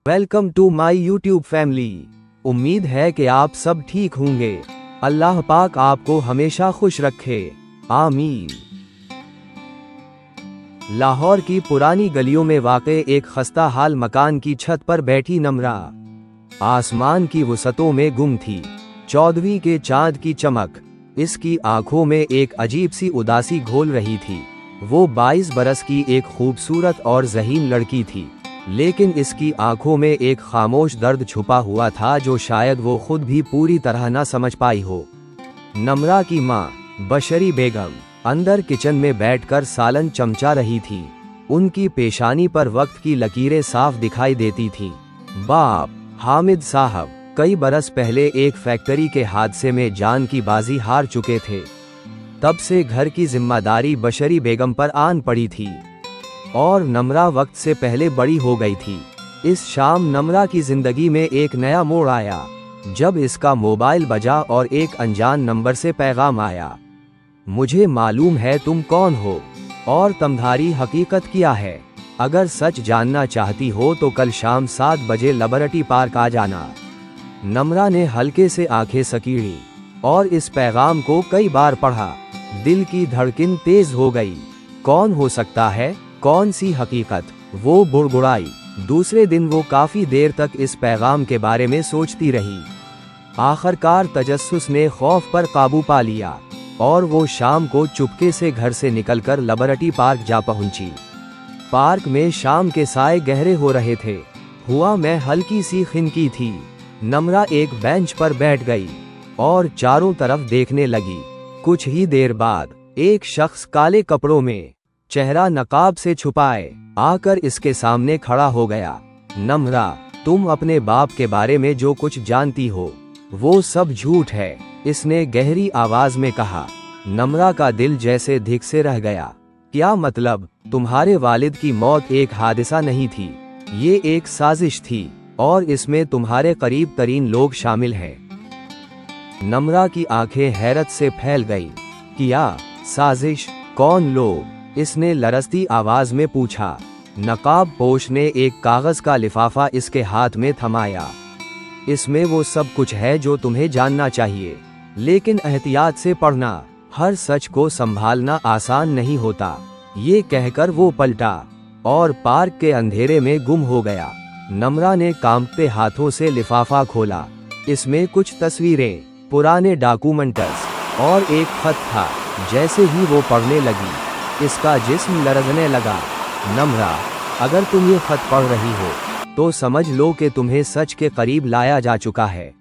Welcome to my YouTube family. उम्मीद है कि आप सब ठीक होंगे। अल्लाह पाक आपको हमेशा खुश रखे, आमीन। लाहौर की पुरानी गलियों में वाक़े एक खस्ता हाल मकान की छत पर बैठी नम्रा आसमान की वसतों में गुम थी। 14वीं के चांद की चमक इसकी आंखों में एक अजीब सी उदासी घोल रही थी। वो 22 बरस की एक खूबसूरत और ज़हीन लड़की थी, लेकिन इसकी आंखों में एक खामोश दर्द छुपा हुआ था जो शायद वो खुद भी पूरी तरह न समझ पाई हो। नम्रा की माँ बशरी बेगम अंदर किचन में बैठकर सालन चमचा रही थी। उनकी पेशानी पर वक्त की लकीरें साफ दिखाई देती थीं। बाप हामिद साहब कई बरस पहले एक फैक्ट्री के हादसे में जान की बाजी हार चुके थे। तब से घर की जिम्मेदारी बशरी बेगम पर आन पड़ी थी और नम्रा वक्त से पहले बड़ी हो गई थी। इस शाम नम्रा की जिंदगी में एक नया मोड़ आया जब इसका मोबाइल बजा और एक अनजान नंबर से पैगाम आया। मुझे मालूम है तुम कौन हो और तुम्हारी हकीकत क्या है। अगर सच जानना चाहती हो तो कल शाम 7 बजे लिबर्टी पार्क आ जाना। नम्रा ने हल्के से आंखें सकीड़ी और इस पैगाम को कई बार पढ़ा। दिल की धड़कन तेज हो गई। कौन हो सकता है, कौन सी हकीकत, वो बुड़बुड़ाई। दूसरे दिन वो काफी देर तक इस पैगाम के बारे में सोचती रही। आखिरकार तजस्सुस ने खौफ पर काबू पा लिया और वो शाम को चुपके से घर से निकलकर लिबर्टी पार्क जा पहुंची। पार्क में शाम के साए गहरे हो रहे थे। हुआ में हल्की सी खिनकी थी। नम्रा एक बेंच पर बैठ गई और चारों तरफ देखने लगी। कुछ ही देर बाद एक शख्स काले कपड़ों में, चेहरा नकाब से छुपाए, आकर इसके सामने खड़ा हो गया। नम्रा, तुम अपने बाप के बारे में जो कुछ जानती हो वो सब झूठ है, इसने गहरी आवाज में कहा। नम्रा का दिल जैसे धिक से रह गया। क्या मतलब? तुम्हारे वालिद की मौत एक हादसा नहीं थी, ये एक साजिश थी और इसमें तुम्हारे करीब तरीन लोग शामिल हैं। नम्रा की आंखें हैरत से फैल गईं। क्या साजिश? कौन लोग? इसने लरजती आवाज में पूछा। नकाब पोश ने एक कागज का लिफाफा इसके हाथ में थमाया। इसमें वो सब कुछ है जो तुम्हें जानना चाहिए, लेकिन एहतियात से पढ़ना। हर सच को संभालना आसान नहीं होता। ये कहकर वो पलटा और पार्क के अंधेरे में गुम हो गया। नम्रा ने कांपते हाथों से लिफाफा खोला। इसमें कुछ तस्वीरें, पुराने डॉक्यूमेंट्स और एक खत था। जैसे ही वो पढ़ने लगी इसका जिस्म लरजने लगा। नम्रा, अगर तुम ये खत पढ़ रही हो तो समझ लो कि तुम्हें सच के करीब लाया जा चुका है।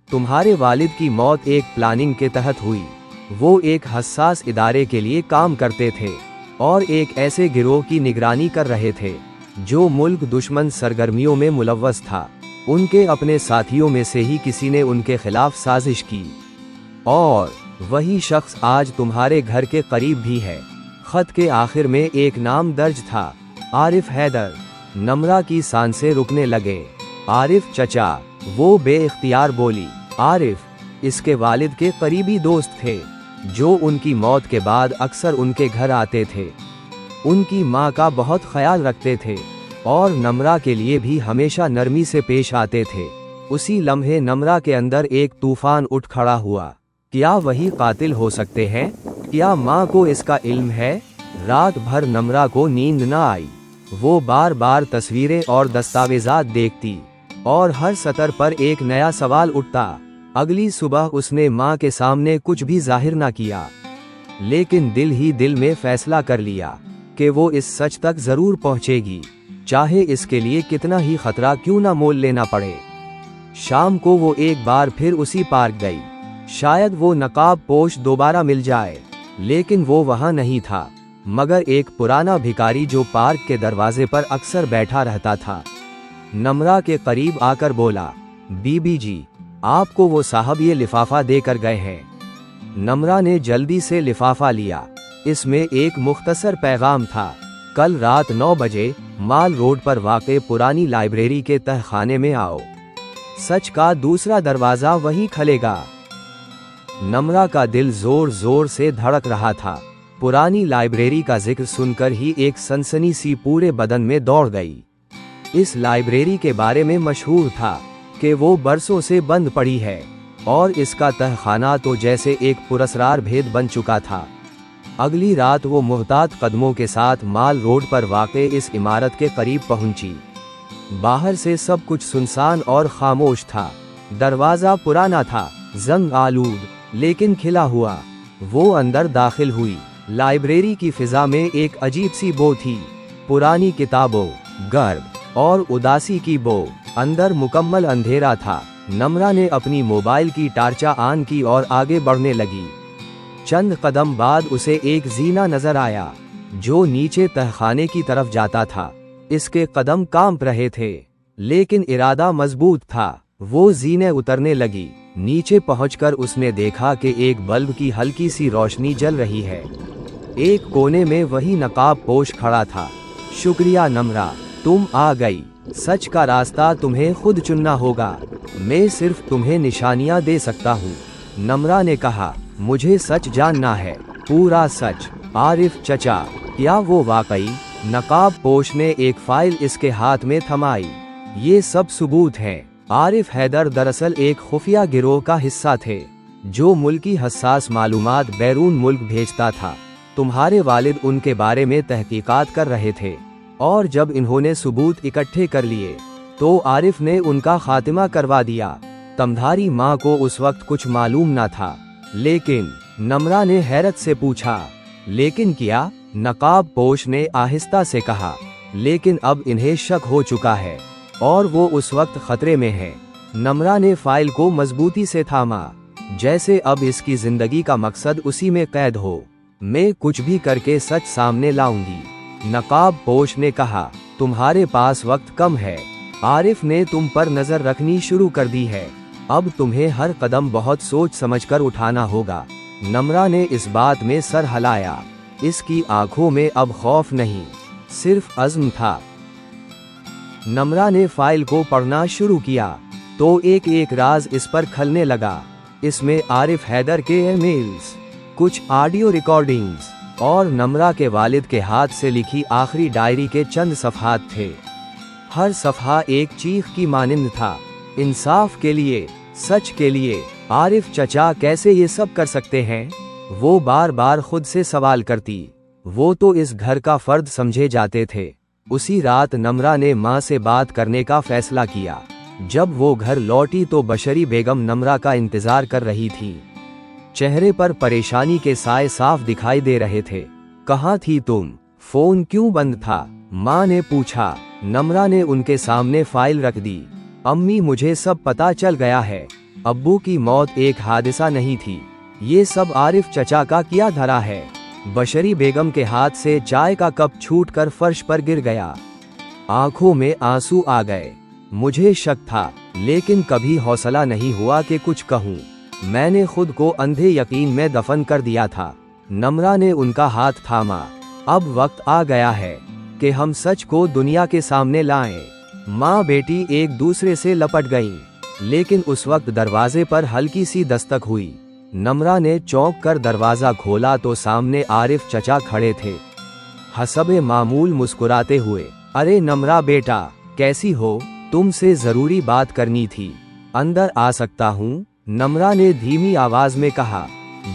तुम्हारे वालिद की मौत एक प्लानिंग के तहत हुई। वो एक हसास इदारे के लिए काम करते थे और एक ऐसे गिरोह की निगरानी कर रहे थे जो मुल्क दुश्मन सरगर्मियों में मुलव्वस था। उनके अपने साथियों में से ही किसी ने उनके खिलाफ साजिश की और वही शख्स आज तुम्हारे घर के करीब भी है। खत के आखिर में एक नाम दर्ज था, आरिफ हैदर। नम्रा की सांसें रुकने लगे। आरिफ चचा, वो बेइख्तियार बोली। आरिफ इसके वालिद के करीबी दोस्त थे जो उनकी मौत के बाद अक्सर उनके घर आते थे। उनकी माँ का बहुत ख्याल रखते थे और नम्रा के लिए भी हमेशा नरमी से पेश आते थे। उसी लम्हे नम्रा के अंदर एक तूफान उठ खड़ा हुआ। क्या वही कातिल हो सकते हैं? क्या माँ को इसका इल्म है? रात भर नम्रा को नींद न आई। वो बार बार तस्वीरें और दस्तावेजात देखती और हर सतर पर एक नया सवाल उठता। अगली सुबह उसने माँ के सामने कुछ भी जाहिर न किया, लेकिन दिल ही दिल में फैसला कर लिया कि वो इस सच तक जरूर पहुँचेगी, चाहे इसके लिए कितना ही खतरा क्यों न मोल लेना पड़े। शाम को वो एक बार फिर उसी पार्क गई। शायद वो नकाब पोश दोबारा मिल जाए, लेकिन वो वहाँ नहीं था, मगर एक पुराना भिखारी जो पार्क के दरवाजे पर अक्सर बैठा रहता था। नम्रा के करीब आकर बोला, बीबी जी, आपको वो साहब ये लिफाफा देकर गए हैं। नम्रा ने जल्दी से लिफाफा लिया। इसमें एक मुख्तसर पैगाम था। कल रात 9 बजे माल रोड पर वाक़े पुरानी लाइब्रेरी के तहखाने में आओ। सच का दूसरा दरवाजा वहीं खुलेगा। नम्रा का दिल जोर जोर से धड़क रहा था। पुरानी लाइब्रेरी का जिक्र सुनकर ही एक सनसनी सी पूरे बदन में दौड़ गई। इस लाइब्रेरी के बारे में मशहूर था कि वो बरसों से बंद पड़ी है और इसका तहखाना तो जैसे एक पुरस्कार भेद बन चुका था। अगली रात वो मुहतात कदमों के साथ माल रोड पर वाक़े इस इमारत के करीब पहुंची। बाहर से सब कुछ सुनसान और खामोश था। दरवाज़ा पुराना था, जंग आलूद, लेकिन खिला हुआ। वो अंदर दाखिल हुई। लाइब्रेरी की फिजा में एक अजीब सी बो थी, पुरानी किताबों, गर्द और उदासी की बो। अंदर मुकम्मल अंधेरा था। नम्रा ने अपनी मोबाइल की टार्चा ऑन की और आगे बढ़ने लगी। चंद कदम बाद उसे एक जीना नजर आया जो नीचे तहखाने की तरफ जाता था। इसके कदम कांप रहे थे, लेकिन इरादा मजबूत था। वो जीने उतरने लगी। नीचे पहुंचकर उसने देखा कि एक बल्ब की हल्की सी रोशनी जल रही है। एक कोने में वही नकाब पोश खड़ा था। शुक्रिया नम्रा, तुम आ गई। सच का रास्ता तुम्हें खुद चुनना होगा, मैं सिर्फ तुम्हें निशानियां दे सकता हूँ। नम्रा ने कहा, मुझे सच जानना है, पूरा सच। आरिफ चचा, क्या वो वाकई? नकाब पोश ने एक फाइल इसके हाथ में थमाई। ये सब सबूत हैं। आरिफ हैदर दरअसल एक खुफिया गिरोह का हिस्सा थे जो मुल्की हसास मालूमात बैरून मुल्क भेजता था। तुम्हारे वालिद उनके बारे में तहकीकात कर रहे थे और जब इन्होंने सबूत इकट्ठे कर लिए तो आरिफ ने उनका खात्मा करवा दिया। तमधारी माँ को उस वक्त कुछ मालूम न था, लेकिन नम्रा ने हैरत से पूछा, लेकिन क्या? नकाब पोश ने आहिस्ता से कहा, लेकिन अब इन्हें शक हो चुका है और वो उस वक्त खतरे में है। नम्रा ने फाइल को मजबूती से थामा, जैसे अब इसकी जिंदगी का मकसद उसी में कैद हो। मैं कुछ भी करके सच सामने लाऊंगी। नकाब पोश ने कहा, तुम्हारे पास वक्त कम है। आरिफ ने तुम पर नजर रखनी शुरू कर दी है। अब तुम्हें हर कदम बहुत सोच समझकर उठाना होगा। नम्रा ने इस बात में सर हिलाया। इसकी आंखों में अब खौफ नहीं, सिर्फ अज़्म था। नम्रा ने फाइल को पढ़ना शुरू किया तो एक एक राज इस पर खलने लगा। इसमें आरिफ हैदर के ईमेल्स, कुछ ऑडियो रिकॉर्डिंग्स और नम्रा के वालिद के हाथ से लिखी आखिरी डायरी के चंद सफ़हात थे। हर सफ़हा एक चीख की मानिंद था, इंसाफ के लिए, सच के लिए। आरिफ चचा कैसे ये सब कर सकते हैं? वो बार बार खुद से सवाल करती। वो तो इस घर का फर्द समझे जाते थे। उसी रात नम्रा ने माँ से बात करने का फैसला किया। जब वो घर लौटी तो बशरी बेगम नम्रा का इंतजार कर रही थी। चेहरे पर परेशानी के साए साफ दिखाई दे रहे थे। कहाँ थी तुम? फोन क्यों बंद था? माँ ने पूछा। नम्रा ने उनके सामने फाइल रख दी। अम्मी, मुझे सब पता चल गया है। अब्बू की मौत एक हादसा नहीं थी, ये सब आरिफ चचा का किया धरा है। बशरी बेगम के हाथ से चाय का कप छूटकर फर्श पर गिर गया। आंखों में आंसू आ गए। मुझे शक था, लेकिन कभी हौसला नहीं हुआ कि कुछ कहूँ। मैंने खुद को अंधे यकीन में दफन कर दिया था। नम्रा ने उनका हाथ थामा। अब वक्त आ गया है कि हम सच को दुनिया के सामने लाएं। माँ बेटी एक दूसरे से लपट गईं, लेकिन उस वक्त दरवाजे पर हल्की सी दस्तक हुई। नम्रा ने चौंक कर दरवाजा खोला तो सामने आरिफ चचा खड़े थे, हसबे मामूल मुस्कुराते हुए। अरे नम्रा बेटा, कैसी हो? तुमसे जरूरी बात करनी थी। अंदर आ सकता हूँ? नम्रा ने धीमी आवाज में कहा।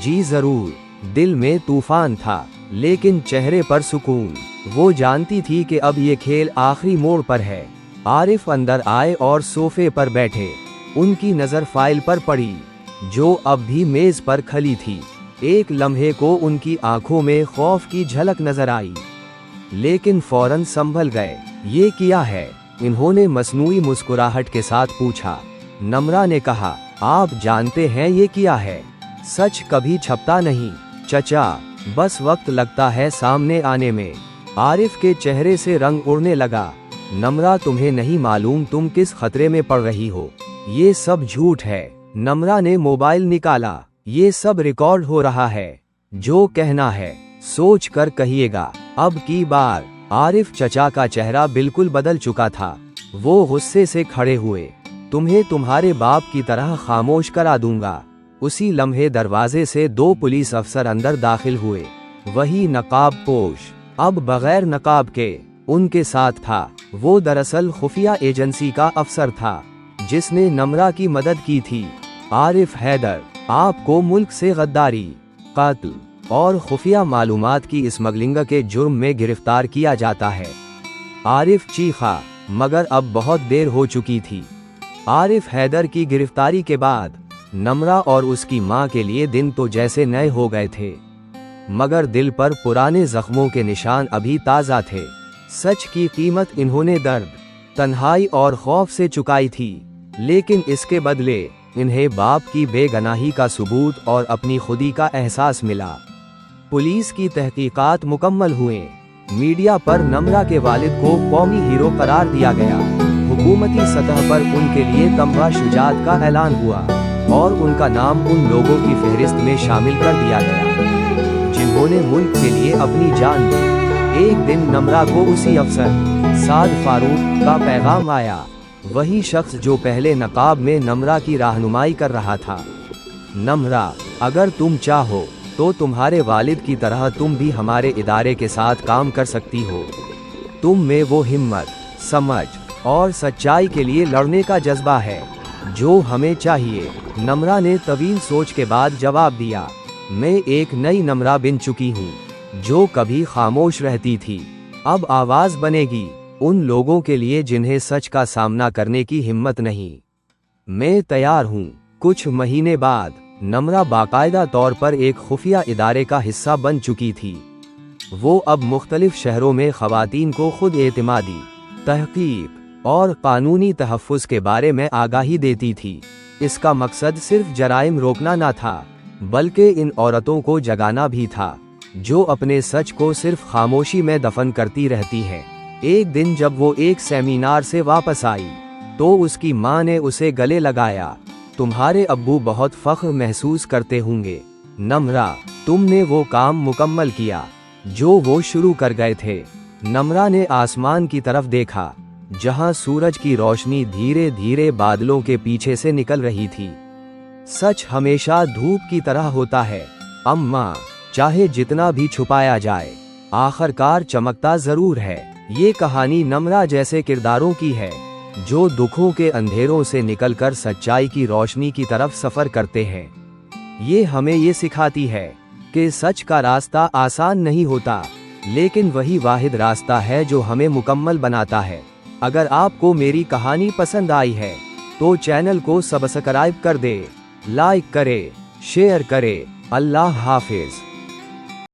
जी जरूर। दिल में तूफान था, लेकिन चेहरे पर सुकून। वो जानती थी कि अब ये खेल आखिरी मोड़ पर है। आरिफ अंदर आए और सोफे पर बैठे। उनकी नजर फाइल पर पड़ी जो अब भी मेज पर खली थी। एक लम्हे को उनकी आंखों में खौफ की झलक नजर आई, लेकिन फौरन संभल गए। ये किया है? इन्होंने मसनूई मुस्कुराहट के साथ पूछा। नम्रा ने कहा, आप जानते हैं ये किया है। सच कभी छपता नहीं चचा, बस वक्त लगता है सामने आने में। आरिफ के चेहरे से रंग उड़ने लगा। नम्रा, तुम्हें नहीं मालूम तुम किस खतरे में पड़ रही हो। ये सब झूठ है। नम्रा ने मोबाइल निकाला। ये सब रिकॉर्ड हो रहा है। जो कहना है सोच कर कहिएगा। अब की बार आरिफ चचा का चेहरा बिल्कुल बदल चुका था। वो गुस्से से खड़े हुए। तुम्हें तुम्हारे बाप की तरह खामोश करा दूंगा। उसी लम्हे दरवाजे से दो पुलिस अफसर अंदर दाखिल हुए। वही नकाब पोश, अब बगैर नकाब के, उनके साथ था। वो दरअसल खुफिया एजेंसी का अफसर था जिसने नम्रा की मदद की थी। आरिफ हैदर, आपको मुल्क से गद्दारी, कत्ल और खुफिया मालूमात की स्मगलिंग के जुर्म में गिरफ्तार किया जाता है। आरिफ चीखा, मगर अब बहुत देर हो चुकी थी। आरिफ हैदर की गिरफ्तारी के बाद नम्रा और उसकी मां के लिए दिन तो जैसे नए हो गए थे, मगर दिल पर पुराने जख्मों के निशान अभी ताज़ा थे। सच की कीमत इन्होंने दर्द, तन्हाई और खौफ से चुकाई थी, लेकिन इसके बदले इन्हें बाप की बेगनाही का सबूत और अपनी खुदी का एहसास मिला। पुलिस की तहकीकात मुकम्मल हुए। मीडिया पर नम्रा के वालिद को कौमी हीरो करार दिया गया। हुकूमती सतह पर उनके लिए तमगा शुजात का ऐलान हुआ और उनका नाम उन लोगों की फहरिस्त में शामिल कर दिया गया जिन्होंने मुल्क के लिए अपनी जान दी। एक दिन नम्रा को उसी अफसर साद फारूक का पैगाम आया, वही शख्स जो पहले नकाब में नम्रा की रहनुमाई कर रहा था। नम्रा, अगर तुम चाहो तो तुम्हारे वालिद की तरह तुम भी हमारे इदारे के साथ काम कर सकती हो। तुम में वो हिम्मत, समझ और सच्चाई के लिए लड़ने का जज्बा है जो हमें चाहिए। नम्रा ने तवील सोच के बाद जवाब दिया, मैं एक नई नम्रा बन चुकी हूँ जो कभी खामोश रहती थी, अब आवाज बनेगी उन लोगों के लिए जिन्हें सच का सामना करने की हिम्मत नहीं। मैं तैयार हूँ। कुछ महीने बाद नम्रा बाकायदा तौर पर एक खुफिया इदारे का हिस्सा बन चुकी थी। वो अब मुख्तलिफ शहरों में खवातीन को खुद एतमादी, तहकीक और कानूनी तहफ़्फ़ुज़ के बारे में आगाही देती थी। इसका मकसद सिर्फ जराइम रोकना न था, बल्कि इन औरतों को जगाना भी था जो अपने सच को सिर्फ खामोशी में दफन करती रहती हैं। एक दिन जब वो एक सेमिनार से वापस आई तो उसकी माँ ने उसे गले लगाया, तुम्हारे अब्बू बहुत फख्र महसूस करते होंगे नम्रा, तुमने वो काम मुकम्मल किया जो वो शुरू कर गए थे। नम्रा ने आसमान की तरफ देखा जहां सूरज की रोशनी धीरे धीरे बादलों के पीछे से निकल रही थी। सच हमेशा धूप की तरह होता है अम्मा, चाहे जितना भी छुपाया जाए आखिरकार चमकता जरूर है। ये कहानी नम्रा जैसे किरदारों की है जो दुखों के अंधेरों से निकलकर सच्चाई की रोशनी की तरफ सफर करते हैं। ये हमें ये सिखाती है कि सच का रास्ता आसान नहीं होता, लेकिन वही वाहिद रास्ता है जो हमें मुकम्मल बनाता है। अगर आपको मेरी कहानी पसंद आई है तो चैनल को सब्सक्राइब कर दे, लाइक करे, शेयर करे। अल्लाह हाफिज।